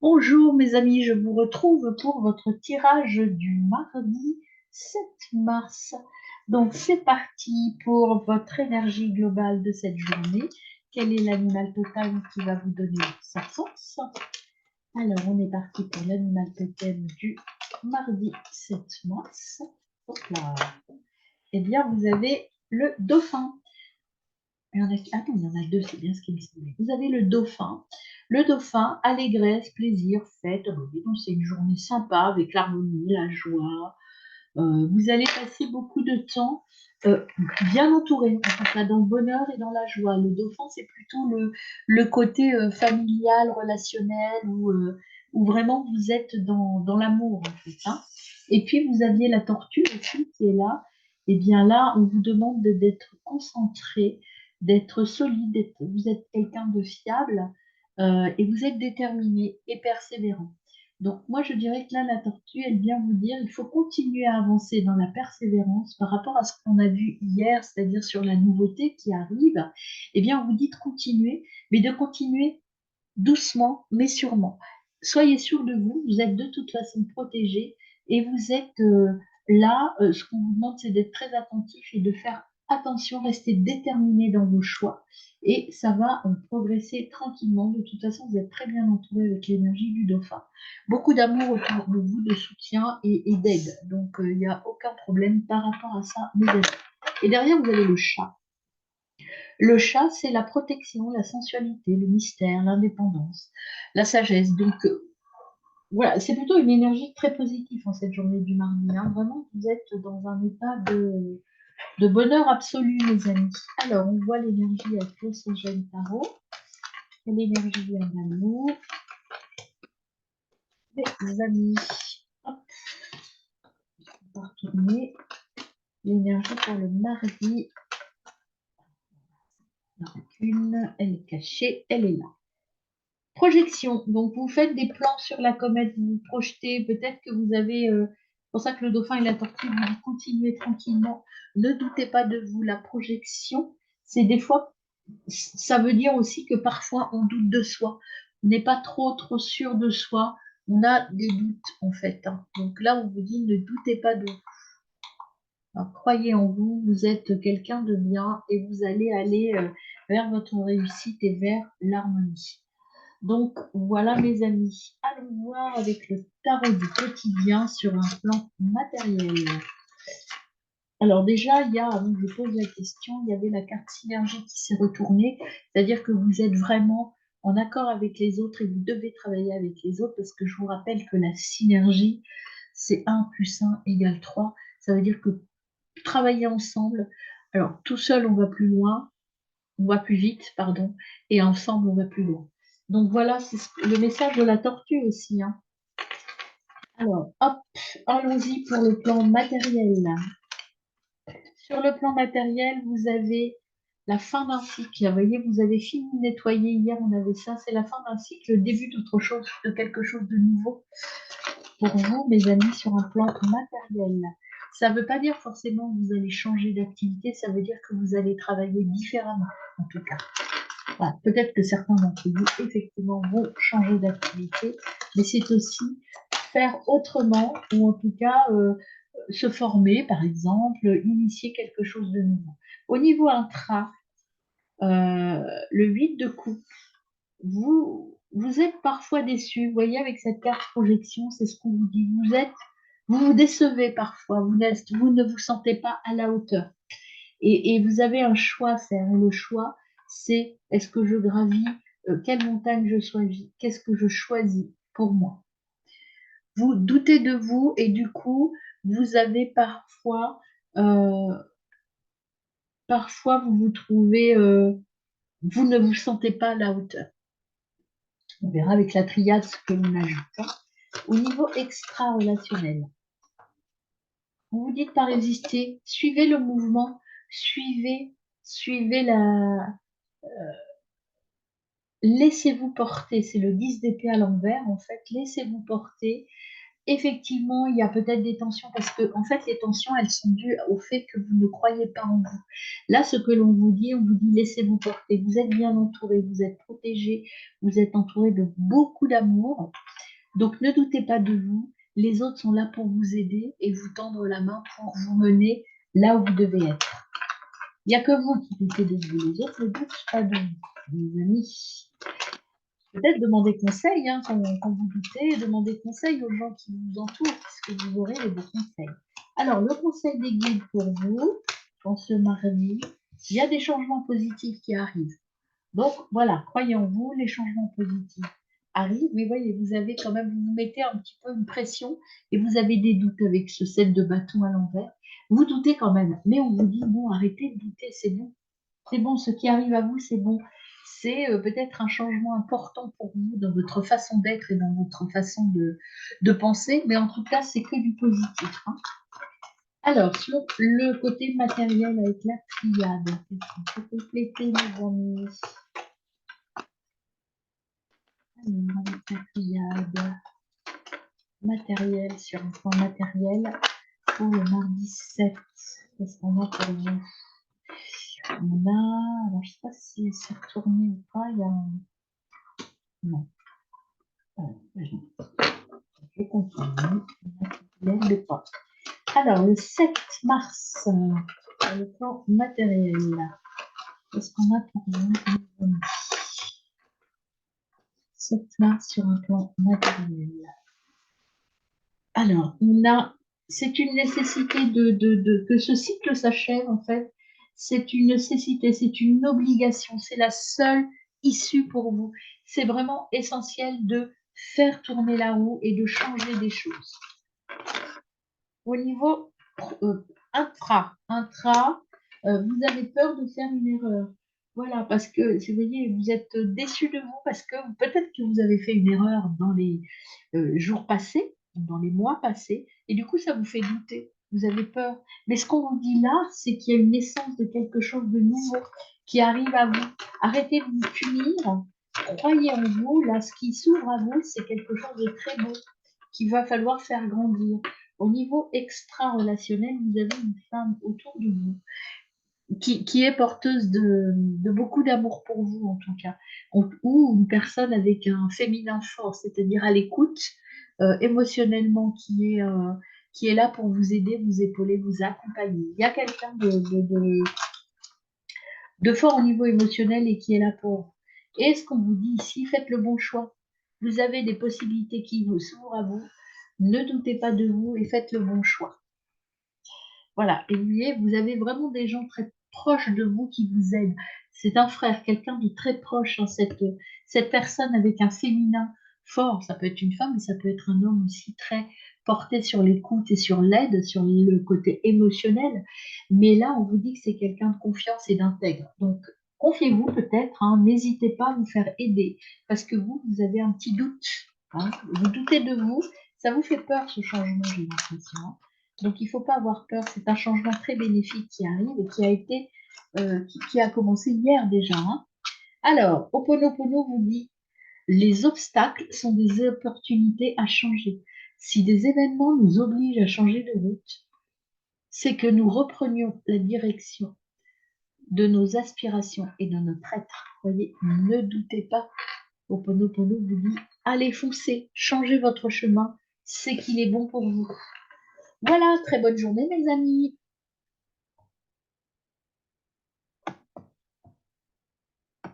Bonjour mes amis, je vous retrouve pour votre tirage du mardi 7 mars. Donc c'est parti pour votre énergie globale de cette journée. Quel est l'animal totem qui va vous donner sa force? Alors on est parti pour l'animal totem du mardi 7 mars. Hop là. Eh bien vous avez le dauphin. Il y en a, ah non, il y en a deux, c'est bien ce qui me semblait. Vous avez le dauphin. Le dauphin, allégresse, plaisir, fête. Oh, dis donc, c'est une journée sympa avec l'harmonie, la joie. Vous allez passer beaucoup de temps bien entouré, en tout cas dans le bonheur et dans la joie. Le dauphin, c'est plutôt le côté familial, relationnel, où vraiment vous êtes dans l'amour, en fait, hein. Et puis, vous aviez la tortue aussi qui est là. Et bien là, on vous demande d'être concentré, d'être solide, vous êtes quelqu'un de fiable et vous êtes déterminé et persévérant. Donc moi, je dirais que là, la tortue, elle vient vous dire, il faut continuer à avancer dans la persévérance par rapport à ce qu'on a vu hier, c'est-à-dire sur la nouveauté qui arrive. Eh bien, on vous dit de continuer, mais de continuer doucement, mais sûrement. Soyez sûr de vous, vous êtes de toute façon protégé et vous êtes là. Ce qu'on vous demande, c'est d'être très attentif et de faire attention, rester déterminé dans vos choix et ça va progresser tranquillement. De toute façon, vous êtes très bien entouré avec l'énergie du dauphin. Beaucoup d'amour autour de vous, de soutien et d'aide. Donc, il n'y a aucun problème par rapport à ça, mes amis. Et derrière, vous avez le chat. Le chat, c'est la protection, la sensualité, le mystère, l'indépendance, la sagesse. Donc, voilà, c'est plutôt une énergie très positive en cette journée du mardi, hein. Vraiment, vous êtes dans un état de bonheur absolu, mes amis. Alors, on voit l'énergie avec le Sogène Tarot. Et l'énergie vient d'amour. Les amis. Hop, on va retourner. L'énergie pour le mardi. Une, elle est cachée, elle est là. Projection. Donc, vous faites des plans sur la comète, vous vous projetez. Peut-être que vous avez. C'est pour ça que le dauphin et la tortue, vous continuez tranquillement. Ne doutez pas de vous. La projection, c'est des fois. Ça veut dire aussi que parfois, on doute de soi. On n'est pas trop sûr de soi. On a des doutes, en fait, hein. Donc là, on vous dit ne doutez pas de vous. Alors, croyez en vous. Vous êtes quelqu'un de bien et vous allez aller vers votre réussite et vers l'harmonie. Donc voilà mes amis, allons voir avec le tarot du quotidien sur un plan matériel. Alors déjà, avant que je pose la question, il y avait la carte synergie qui s'est retournée, c'est-à-dire que vous êtes vraiment en accord avec les autres et vous devez travailler avec les autres parce que je vous rappelle que la synergie, c'est 1 plus 1 égale 3. Ça veut dire que travailler ensemble, alors tout seul on va plus loin, on va plus vite, pardon, et ensemble on va plus loin. Donc voilà, c'est le message de la tortue aussi, hein. Alors, hop, allons-y pour le plan matériel. Sur le plan matériel, vous avez la fin d'un cycle. Vous voyez, vous avez fini de nettoyer. Hier, on avait ça. C'est la fin d'un cycle, le début d'autre chose, de quelque chose de nouveau pour vous, mes amis, sur un plan matériel. Ça ne veut pas dire forcément que vous allez changer d'activité. Ça veut dire que vous allez travailler différemment, en tout cas. Voilà. Peut-être que certains d'entre vous, effectivement, vont changer d'activité, mais c'est aussi faire autrement, ou en tout cas se former, par exemple, initier quelque chose de nouveau. Au niveau intra, le 8 de coupe, vous êtes parfois déçu. Vous voyez, avec cette carte projection, c'est ce qu'on vous dit. Vous vous décevez parfois, vous ne vous sentez pas à la hauteur. Et vous avez un choix à faire. Et le choix, c'est est-ce que je gravis, quelle montagne je choisis, qu'est-ce que je choisis pour moi. Vous doutez de vous et du coup, vous avez euh, parfois vous vous trouvez, vous ne vous sentez pas à la hauteur. On verra avec la triade ce que l'on ajoute, hein. Au niveau extra-relationnel, vous vous dites pas résister, suivez le mouvement, suivez laissez-vous porter. C'est le 10 d'épée à l'envers, en fait. Laissez-vous porter Effectivement, il y a peut-être des tensions parce que, en fait, les tensions, elles sont dues au fait que vous ne croyez pas en vous. Là, ce que l'on vous dit, on vous dit laissez-vous porter. Vous êtes bien entouré, vous êtes protégé, vous êtes entouré de beaucoup d'amour. Donc, ne doutez pas de vous. Les autres sont là pour vous aider et vous tendre la main pour vous mener là où vous devez être. Il n'y a que vous qui doutez de vous. Les autres ne doutent pas de vous, mes amis. Peut-être demander conseil, hein, quand vous doutez, demander conseil aux gens qui vous entourent, puisque vous aurez les bons conseils. Alors, le conseil des guides pour vous, en ce mardi, il y a des changements positifs qui arrivent. Donc, voilà, croyez en vous, les changements positifs arrivent, mais voyez, vous avez quand même, vous vous mettez un petit peu une pression et vous avez des doutes avec ce set de bâtons à l'envers. Vous doutez quand même, mais on vous dit, bon, arrêtez de douter, c'est bon. C'est bon, ce qui arrive à vous, c'est bon. C'est peut-être un changement important pour vous dans votre façon d'être et dans votre façon de penser, mais en tout cas, c'est que du positif, hein. Alors, sur le côté matériel avec la triade, pour compléter mes amis. Alors, avec la triade matériel, sur un plan matériel, pour le mardi 7, qu'est-ce qu'on a pour vous? On a, alors je ne sais pas si c'est retourné ou pas, il y a un... Non. Je continue. Ne pas. Alors, le 7 mars, sur le plan matériel, qu'est-ce qu'on a pour vous? 7 mars sur un plan matériel. Alors, on a, c'est une nécessité que ce cycle s'achève, en fait. C'est une nécessité, c'est une obligation, c'est la seule issue pour vous. C'est vraiment essentiel de faire tourner la roue et de changer des choses. Au niveau intra, vous avez peur de faire une erreur. Voilà, parce que, vous voyez, vous êtes déçu de vous parce que peut-être que vous avez fait une erreur dans les jours passés, dans les mois passés, et du coup, ça vous fait douter. Vous avez peur. Mais ce qu'on vous dit là, c'est qu'il y a une naissance de quelque chose de nouveau qui arrive à vous. Arrêtez de vous punir. Croyez en vous. Là, ce qui s'ouvre à vous, c'est quelque chose de très beau qu'il va falloir faire grandir. Au niveau extra-relationnel, vous avez une femme autour de vous qui est porteuse de beaucoup d'amour pour vous, en tout cas, ou une personne avec un féminin fort, c'est-à-dire à l'écoute, émotionnellement, qui est là pour vous aider, vous épauler, vous accompagner. Il y a quelqu'un de fort au niveau émotionnel et qui est là pour vous. Et ce qu'on vous dit ici, faites le bon choix. Vous avez des possibilités qui vous s'ouvrent à vous. Ne doutez pas de vous et faites le bon choix. Voilà, et vous voyez, vous avez vraiment des gens très proches de vous qui vous aident. C'est un frère, quelqu'un de très proche, hein, cette personne avec un féminin fort. Ça peut être une femme, mais ça peut être un homme aussi très porté sur l'écoute et sur l'aide, sur le côté émotionnel. Mais là, on vous dit que c'est quelqu'un de confiance et d'intègre. Donc, confiez-vous peut-être, hein, n'hésitez pas à vous faire aider, parce que vous avez un petit doute, hein, vous doutez de vous, ça vous fait peur ce changement, j'ai l'impression, hein. Donc, il ne faut pas avoir peur. C'est un changement très bénéfique qui arrive et qui a été, qui a commencé hier déjà, hein. Alors, Ho'oponopono vous dit, les obstacles sont des opportunités à changer. Si des événements nous obligent à changer de route, c'est que nous reprenions la direction de nos aspirations et de notre être. Voyez, ne doutez pas. Ho'oponopono vous dit, allez foncez, changez votre chemin, c'est qu'il est bon pour vous. Voilà, très bonne journée mes amis.